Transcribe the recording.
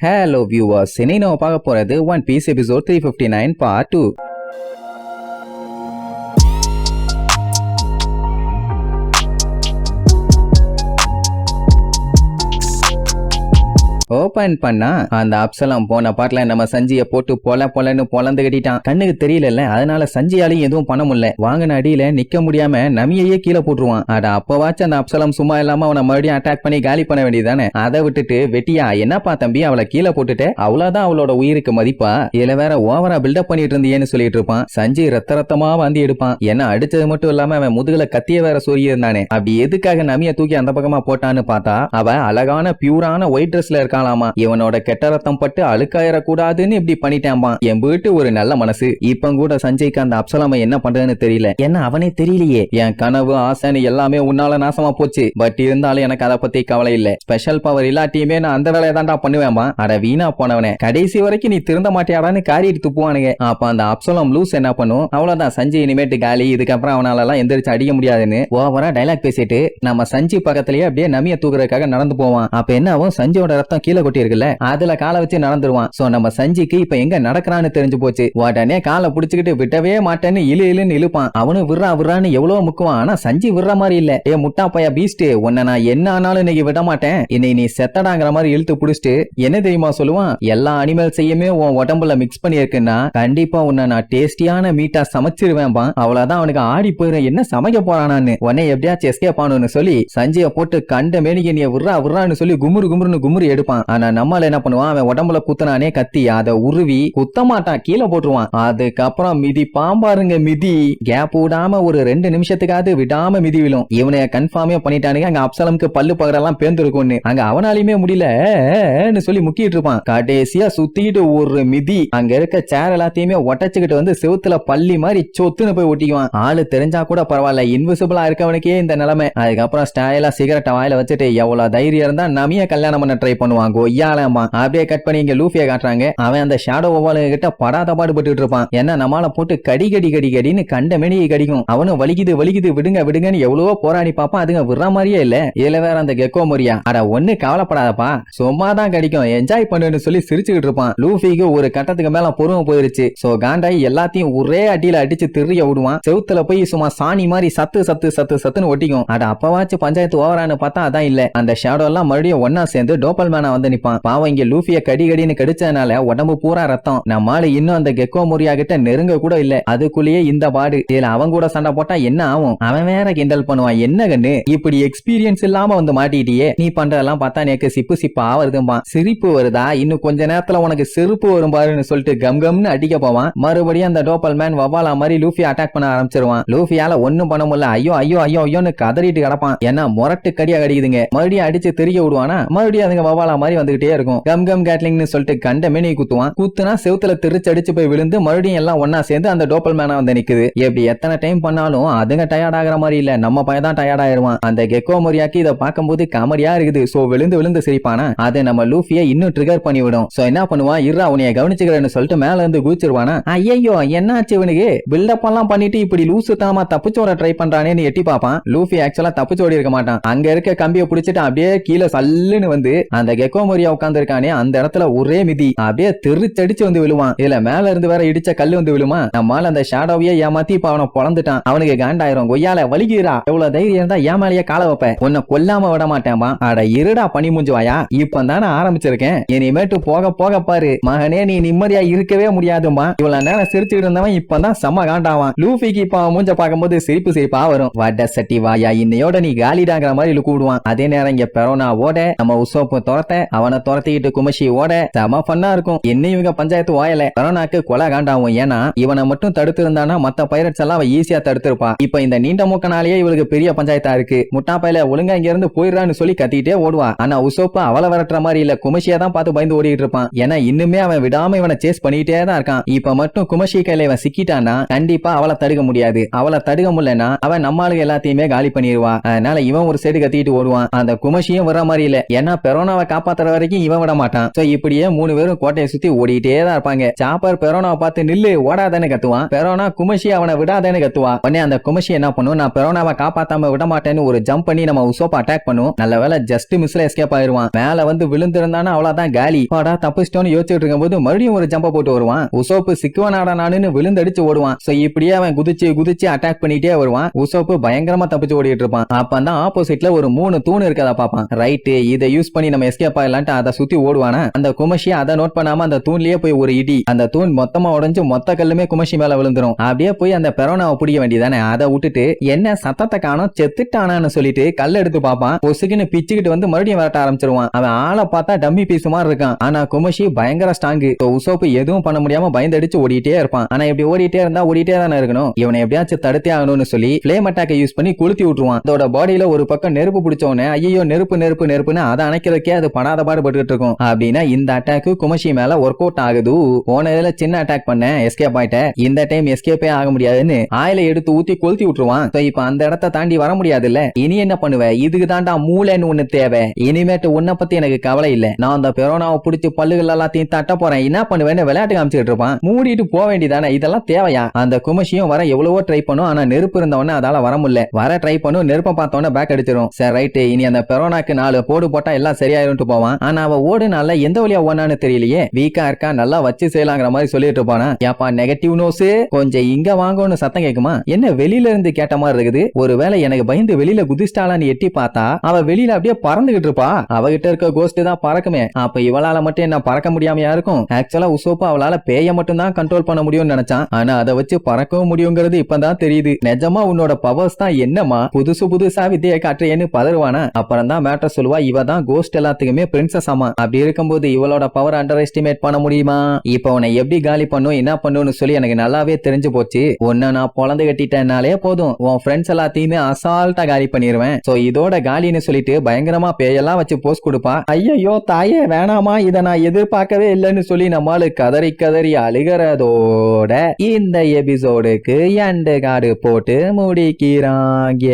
Hello viewers, இன்னைக்கு நம்ம பார்க்க போறது One Piece episode 359 part 2. Open பண்ணா அந்த அப்சலம் போன பாட்டுல நம்ம சஞ்சிய போட்டு பொலன்னு பொலந்து கட்டிட்டான். கண்ணுக்கு தெரியல, அதனால சஞ்சியாலையும் எதுவும் பண்ண முடியல. வாங்கின அடியில நிக்க முடியாம நமியையே கீழே போட்டுருவான். அட அப்பவாச்சும் அந்த அப்சலம் சும்மா இல்லாம அவனை மறுபடியும் அட்டாக் பண்ணி காலி பண்ண வேண்டியதானே. அதை விட்டுட்டு வெட்டியா என்னப்பா தம்பி அவளை கீழே போட்டுட்டு அவ்வளவுதான் அவளோட உயிருக்கு மதிப்பா? இதுல வேற ஓவரா பில்டப் பண்ணிட்டு இருந்தியேன்னு சொல்லிட்டு இருப்பான். சஞ்சி ரத்தமா வாந்தி எடுப்பான். என்ன அடிச்சது மட்டும் இல்லாம அவன் முதுகுல கத்திய வேற சொரிய இருந்தானே. அப்படி எதுக்காக நமிய தூக்கி அந்த பக்கமா போட்டான்னு பார்த்தா அவ அழகான பியூரான ஒயிட் ட்ரெஸ்ல இருக்கான். இவனோட கெட்ட ரத்தம் பட்டு அழுக்காயிர கூடாதுன்னு இப்படி பண்ணிட்டான். என் வீட்டு ஒரு நல்ல மனசு. இப்ப கூட சஞ்சய்க்கு அந்த அப்சலாம என்ன பண்றதுன்னு தெரியல. என்ன அவனே தெரியலையே. என் கனவு ஆசைன்னு எல்லாமே உன்னால நாசமா போச்சு. பட் இருந்தாலும் எனக்கு அதை பத்தி கவலை இல்ல. ஸ்பெஷல் பவர் இல்லாட்டியுமே நான் அந்த வேலையை தான்டா பண்ணுவேமா. அட வீணா போனவனே, கடைசி வரைக்கும் நீ திருந்த மாட்டியாடான்னு காரிட்டு துப்புவானுங்க. அப்ப அந்த அப்சலாம் லூஸ் என்ன பண்ணும்? அவ்வளவுதான், சஞ்சய் இனிமேட்டு காலி. இதுக்கப்புறம் அவனால எல்லாம் எந்திரிச்சு அடிக்க முடியாதுன்னு ஓவரா டைலாக் பேசிட்டு நம்ம சஞ்சய் பக்கத்திலேயே அப்படியே நமிய தூக்குறதுக்காக நடந்து போவான். அப்ப என்ன ஆகும்? சஞ்சயோட ரத்தம் கீழே கொட்டி இருக்குல்ல, அதுல காலை வச்சு நடந்துருவான். சோ நம்ம சஞ்சிக்கு இப்ப எங்க நடக்கிறான்னு தெரிஞ்சு போச்சு. உடனே காலை புடிச்சுக்கிட்டு விட்டவே மாட்டேன்னு இழுன்னு இழுப்பான். அவனு விடுறான்னு எவ்வளவு முக்குவான். ஆனா சஞ்சி விடுற மாதிரி இல்ல. ஏ முட்டா பையா பீஸ்ட், உன்னை நான் என்ன ஆனாலும் இன்னைக்கு விட மாட்டேன், இன்னை நீ செத்தடாங்கிற மாதிரி இழுத்து புடிச்சிட்டு என்ன தெரியுமா சொல்லுவான்? எல்லா அனிமல் செய்யுமே உன் உடம்புல மிக்ஸ் பண்ணி இருக்குன்னா கண்டிப்பா உன்னை நான் டேஸ்டியான மீட்டா சமைச்சிருவேன்பா. அவ்வளவுதான், அவனுக்கு ஆடி போயிடும் என்ன சமைக்க போறானான்னு. உன்னை எப்படியாச்சும் எஸ்கேப் ஆகணும்னு சொல்லி சஞ்சிய போட்டு கண்ட மேனிக்கு நீ விடுறான்னு சொல்லி குமுறு எடுப்பான். ஆனா நம்மால என்ன பண்ணுவான்? அவன் உடம்புல குத்தனானே கத்தி அதை உருவி குத்த மாட்டான், கீழே போட்டுருவான். அதுக்கப்புறம் மிதி பாம்பாருங்க மிதி. கேப் விடாம ஒரு 2 நிமிஷத்துக்காவது விடாம மிதி விழும். இவனை கன்ஃபார்மே பண்ணிட்டானுங்க. அங்க அப்சலமுக்கு பல்லு பகரெல்லாம் பேர்ந்துருக்கும்னு அங்க அவனாலையுமே முடியல சொல்லி முக்கிட்டு இருப்பான். கடைசியா சுத்திட்டு ஒரு மிதி அங்க இருக்க சேர் எல்லாத்தையுமே ஒட்டச்சுக்கிட்டு வந்து செவுத்துல பள்ளி மாதிரி சொத்துன்னு போய் ஒட்டிக்குவான். ஆளு தெரிஞ்சா கூட பரவாயில்ல, இன்விசிபிளா இருக்கவனுக்கே இந்த நிலைமை. அதுக்கப்புறம் ஸ்டைலா சிகரெட்டை வாயில வச்சுட்டு எவ்வளவு தைரியம் இருந்தா நமிய கல்யாணம் பண்ண ட்ரை பண்ணுவான். கொய்யாலமா அப்படியே கட் பண்ணி இங்க லூஃபியை காட்டுறாங்க. அவன் அந்த ஷேடோ ஓவாலுங்க கிட்ட படாத பாடுபட்டு இருப்பான். என்ன நம்மால போட்டு கடின்னு கண்ட மெனியை கடிக்கும். அவனும் வலிக்குது விடுங்கன்னு எவ்வளவோ போராடி பாப்பான். அதுங்க விடுற மாதிரியே இல்ல. இதுல வேற அந்த கெக்கோ மொரியா, அட ஒண்ணு கவலைப்படாதப்பா, சும்மாதான் கடிக்கும், என்ஜாய் பண்ணுன்னு சொல்லி சிரிச்சுக்கிட்டு இருப்பான். லூஃபிக்கு ஒரு கட்டத்துக்கு மேல பொறுமை போயிருச்சு. சோ காண்டாய் எல்லாத்தையும் ஒரே அடியில அடிச்சு திரிய விடுவான். செவுத்துல போய் சும்மா சாணி மாதிரி சத்துன்னு ஒட்டிக்கும். அட அப்பவாச்சும் பஞ்சாயத்து ஓவரான்னு பார்த்தா அதான் இல்ல. அந்த ஷேடோ எல்லாம் மறுபடியும் ஒன்னா சேர்ந்து டோப்பல் மேனா வந்து நிப்பான். பாவம் இங்க லூஃபிய கடின்னு கடிச்சதுனால உடம்பு பூரா ரத்தம். நம்மால இன்னும் அந்த கெக்கோ மொரியா கிட்ட நெருங்க கூட இல்ல. அதுக்குள்ளேயே இந்த பாடு. இதுல அவன் கூட சண்டை போட்டா என்ன ஆகும்? அவன் வேற கிண்டல் பண்ணுவான். என்ன கண்ணு இப்படி எக்ஸ்பீரியன்ஸ் இல்லாம வந்து மாட்டிட்டியே, நீ பண்றதெல்லாம் பார்த்தா எனக்கு சிப்பா வருதும்பா. சிரிப்பு வருதா? இன்னும் கொஞ்ச நேரத்துல உனக்கு செருப்பு வரும் பாருன்னு சொல்லிட்டு கம்னு அடிக்க போவான். மறுபடியும் அந்த டோப்பல் மேன் வவாலா மாதிரி லூஃபி அட்டாக் பண்ண ஆரம்பிச்சிருவான். லூஃபியால ஒண்ணும் பண்ண முடியல. ஐயோன்னு கதறிட்டு கிடப்பான். ஏன்னா முரட்டு கடியா கடிக்குதுங்க. மறுபடியும் அடிச்சு தெரிய விடுவானா மறுபடியும் அதுங்க வவாலா மாதிரி வந்துகிட்டே இருக்கும். கம் கேட்லிங்னு சொல்லிட்டு கண்ட மேனி குத்துவான். குத்துனா செவுத்துல திருச்சு அடிச்சு போய் விழுந்து மறுபடியும் எல்லாம் ஒன்னா சேர்ந்து அந்த டோப்பல் மேனா வந்து நிக்குது. எப்படி எத்தனை டைம் பண்ணாலும் அதுங்க டயர்ட் ஆகிற மாதிரி இல்ல, நம்ம பையன் தான் டயர்ட் ஆயிருவான். அந்த கெக்கோ மொரியாக்கி இதை பார்க்கும்போது காமெடியா இருக்குது. சோ விழுந்து சிரிப்பானா, அது நம்ம லூஃபியை இன்னும் ட்ரிகர் பண்ணி விடும். சோ என்ன பண்ணுவான்? இருறா உன்னைய கவனிச்சுக்கிறேன்னு சொல்லிட்டு மேல இருந்து குதிச்சிருவானா. ஐயோ என்னாச்சு இவனுக்கு? பில்டப் எல்லாம் பண்ணிட்டு இப்படி லூசு தாமா தப்பிச்சோட ட்ரை பண்றானேன்னு எட்டி பாப்பான். லூஃபி ஆக்சுவலா தப்பிச்சோடி இருக்க மாட்டான். அங்க இருக்க கம்பியை பிடிச்சிட்டு அப்படியே கீழே சல்லுன்னு வந்து அந்த கெக்கோ மொரியா உட்கார்ந்து இருக்கானே அந்த இடத்துல ஒரே மிதி அப்படியே தெரிச்சடிச்சு வந்து விழுவான். இதுல மேல இருந்து வேற இடிச்ச கல்லு வந்து விழுமா. நம்மால அந்த ஷேடோவையே ஏமாத்தி இப்ப அவனை பொழந்துட்டான். அவனுக்கு காண்டாயிரும். கொய்யால வலிக்கிறா, எவ்வளவு தைரியம் இருந்தா ஏமாலிய கால வைப்ப, உன்னை கொல்லாம விட மாட்டேன்பா. அட இருடா பனி மூஞ்சுவாயா, இப்ப தானே ஆரம்பிச்சிருக்கேன், இனிமேட்டு போக பாரு மகனே, நீ நிம்மதியா இருக்கவே முடியாதுமா. இவ்வளவு நேரம் சிரிச்சுட்டு இருந்தவன் இப்பதான் செம்ம காண்டாவான். லூஃபிக்கு இப்ப அவன் மூஞ்ச பார்க்கும்போது சிரிப்பா வரும். வட சட்டி வாயா, இன்னையோட நீ காலிடாங்கிற மாதிரி கூடுவான். அதே நேரம் இங்க பெரோனா ஓட, நம்ம உசோப்பு துரத்த, அவனை துரத்திக்கிட்டு குமஷி ஓட செம ஃபன்னா இருக்கும். இன்னும் இவங்க பஞ்சாயத்து வாயல. பெரோனாக்கு கொலை காண்டாவும். ஏன்னா இவனை மட்டும் தடுத்து இருந்தானா மத்த பைரட்ஸ் எல்லாம் அவன் ஈஸியா தடுத்திருப்பா. இப்ப இந்த நீண்ட மூக்கனாலேயே இவளுக்கு பெரிய பஞ்சாயத்தா இருக்கு. முட்டா பையில ஒழுங்கா இங்க இருந்து போயிடுறான்னு சொல்லி கத்திட்டே ஓடுவா. ஆனா உசோப்பு அவளை விரட்டுற மாதிரி இல்ல, குமஷியா தான் பார்த்து பயந்து ஓடிட்டு இருப்பான். ஏன்னா இன்னுமே அவன் விடாம இவனை சேஸ் பண்ணிட்டே தான் இருக்கான். இப்ப மட்டும் குமஷி கையில இவன் சிக்கிட்டானா கண்டிப்பா அவளை தடுக்க முடியாது. அவளை தடுக்க முடியலன்னா அவன் நம்மளுக்கு எல்லாத்தையுமே காலி பண்ணிடுவா. அதனால இவன் ஒரு சைடு கத்திட்டு ஓடுவான். அந்த குமஷியும் வர மாதிரி இல்ல. ஏன்னா பெரோனாவை காப்பாத்த காப்பாத்துற வரைக்கும் இவன் விட மாட்டான். சோ இப்படியே 3 பேரும் கோட்டையை சுத்தி ஓடிட்டே தான் இருப்பாங்க. சாப்பர் பெரோனாவை பார்த்து நில்லு ஓடாதேன்னு கத்துவான். பெரோனா குமஷி அவனை விடாதேன்னு கத்துவா. உடனே அந்த குமஷி என்ன பண்ணும், நான் பெரோனாவை காப்பாத்தாம விட மாட்டேன்னு ஒரு ஜம்ப் பண்ணி நம்ம உசோப்ப அட்டாக் பண்ணும். நல்ல வேளை ஜஸ்ட் மிஸ்ல எஸ்கேப் ஆயிருவான். மேல வந்து விழுந்திருந்தானா அவ்வளவுதான் காலி. பாடா தப்பிச்சிட்டோன்னு யோசிச்சுட்டு இருக்கும்போது மறுபடியும் ஒரு ஜம்ப போட்டு வருவான். உசோப்பு சிக்குவனாடா நானுன்னு விழுந்தடிச்சு ஓடுவான். சோ இப்படியே அவன் குதிச்சு அட்டாக் பண்ணிட்டே வருவான். உசோப்பு பயங்கரமா தப்பிச்சு ஓடிட்டு இருப்பான். அப்பதான் ஆப்போசிட்ல ஒரு 3 தூண் இருக்கதா பாப்பான். ரைட், இதை யூஸ் பண்ணி நம்ம எஸ்கேப் ஆயிடலான்ட்டு அதை சுத்தி ஓடுவானா. அந்த குமஷி அதை நோட் பண்ணாம அந்த தூண்லயே போய் ஒரு இடி. அந்த தூண் மொத்தமா உடைஞ்சு மொத்த கல்லுமே குமஷி மேல விழுந்துரும். அப்படியே போய் அந்த பெரோனாவை பிடிக்க வேண்டியதானே. அதை விட்டுட்டு என்ன சத்தத்தை காணோம் செத்துட்டானான்னு சொல்லிட்டு கல் எடுத்து பாப்பான். பொசுக்குன்னு பிச்சுக்கிட்டு வந்து மறுபடியும் விரட்ட ஆரம்பிச்சிருவான். அவன் ஆளை பார்த்தா டம்மி பீஸ் மாதிரி இருக்கான். ஆனா குமஷி பயங்கர ஸ்ட்ராங்கு. உசோப்பு எதுவும் பண்ண முடியாம பயந்தடிச்சு ஓடிட்டே இருப்பான். ஆனா இப்படி ஓடிட்டே இருந்தா ஓடிட்டே தானே இருக்கணும். இவனை எப்படியாச்சும் தடுத்தே ஆகணும்னு சொல்லி ஃப்ளேம் அட்டாக்கை யூஸ் பண்ணி கொளுத்தி விட்டுருவான். அதோட பாடியில ஒரு பக்கம் நெருப்பு பிடிச்சவனே ஐயோ நெருப்பு நெருப்பு நெருப்புன்னு அதை அணைக்கிறதுக்கே அது படாத பாடுபட்டு இருக்கும். அப்படின்னா இந்த அட்டாக்கு குமஷி மேல ஒர்க் அவுட் ஆகுது. போனதுல சின்ன அட்டாக் பண்ண எஸ்கேப் ஆயிட்டேன். இந்த டைம் எஸ்கேப்பே ஆக முடியாதுன்னு ஆயில எடுத்து ஊத்தி கொளுத்தி விட்டுருவான். இப்ப அந்த இடத்தை தாண்டி வர முடியாது இல்ல. இனி என்ன பண்ணுவ, இதுக்கு தாண்டா மூளைன்னு ஒண்ணு தேவை. இனிமேட்டு உன்னை பத்தி எனக்கு கவலை இல்ல. நான் அந்த பெரோனாவை பிடிச்சி பல்லுகள் எல்லாத்தையும் தட்ட போறேன். என்ன பண்ணுவேன்னு விளையாட்டு காமிச்சுட்டு இருப்பான். மூடிட்டு போக வேண்டியதானே. இதெல்லாம் தேவையா? அந்த குமஷியும் வர எவ்வளவோ ட்ரை பண்ணும். ஆனா நெருப்பு இருந்தவன அதால வர முடியல. வர ட்ரை பண்ணும், நெருப்பை பார்த்தவன பேக் அடிச்சிரும். சரி ரைட், இனி அந்த பெரோனாக்கு 4 போடு போட்டா எல்லாம் சரியாயிரும் போவான். ஆனா அவ ஓடுனால எந்த வழியா ஓனான்னு தெரியலையே. வீக்கா இருக்கா, நல்லா வச்சு செய்யலாங்கிற மாதிரி சொல்லிட்டு இருப்பானா. ஏப்பா நெகட்டிவ் நோஸ், கொஞ்சம் இங்க வாங்கன்னு சத்தம் கேக்குமா? என்ன வெளியில இருந்து கேட்ட மாதிரி இருக்குது. ஒருவேளை எனக்கு பயந்து வெளியில குதிச்சிட்டாளான்னு எட்டி பார்த்தா அவ வெளியில அப்படியே பறந்துகிட்டு இருப்பா. அவகிட்ட இருக்க கோஸ்ட் தான் பறக்குமே. அப்ப இவளால மட்டும் என்ன பறக்க முடியாமையா இருக்கும்? ஆக்சுவலா உசோப்பு அவளால பேய மட்டும் தான் கண்ட்ரோல் பண்ண முடியும்னு நினைச்சான். ஆனா அதை வச்சு பறக்கவும் முடியுங்கிறது இப்பதான் தெரியுது. நிஜமா உன்னோட பவர்ஸ் தான் என்னமா புதுசா வித்தையை காட்டுறேன்னு பதறுவானா. அப்புறம் தான் மேட்டர் சொல்லுவா, இவ தான் கோஸ்ட் எல்லாத்துக்குமே பிரின்சஸ் ஆமா. அப்படி இருக்கும்போது இவளோட பவர் அண்டர் எஸ்டிமேட் பண்ண முடியுமா? இப்ப உன்னை எப்படி காலி பண்ணும் என்ன பண்ணுன்னு சொல்லி எனக்கு நல்லாவே தெரிஞ்சு போச்சு. உன்னை நான் பொழந்து கட்டிட்டேன்னாலே போதும், உன் ஃப்ரெண்ட்ஸ் எல்லாத்தையுமே அசால்ட்டா காலி பண்ணிடுவேன். சோ இதோட காலின்னு சொல்லிட்டு பயங்கரமா பேயெல்லாம் வச்சு போஸ்ட் கொடுப்பா. ஐயோ தாயே வேணாமா, இதை நான் எதிர்பார்க்கவே இல்லைன்னு சொல்லி நம்மால கதறி கதறி அழுகிறதோட இந்த எபிசோடுக்கு எண்டு கார்டு போட்டு முடிக்கிறாங்க.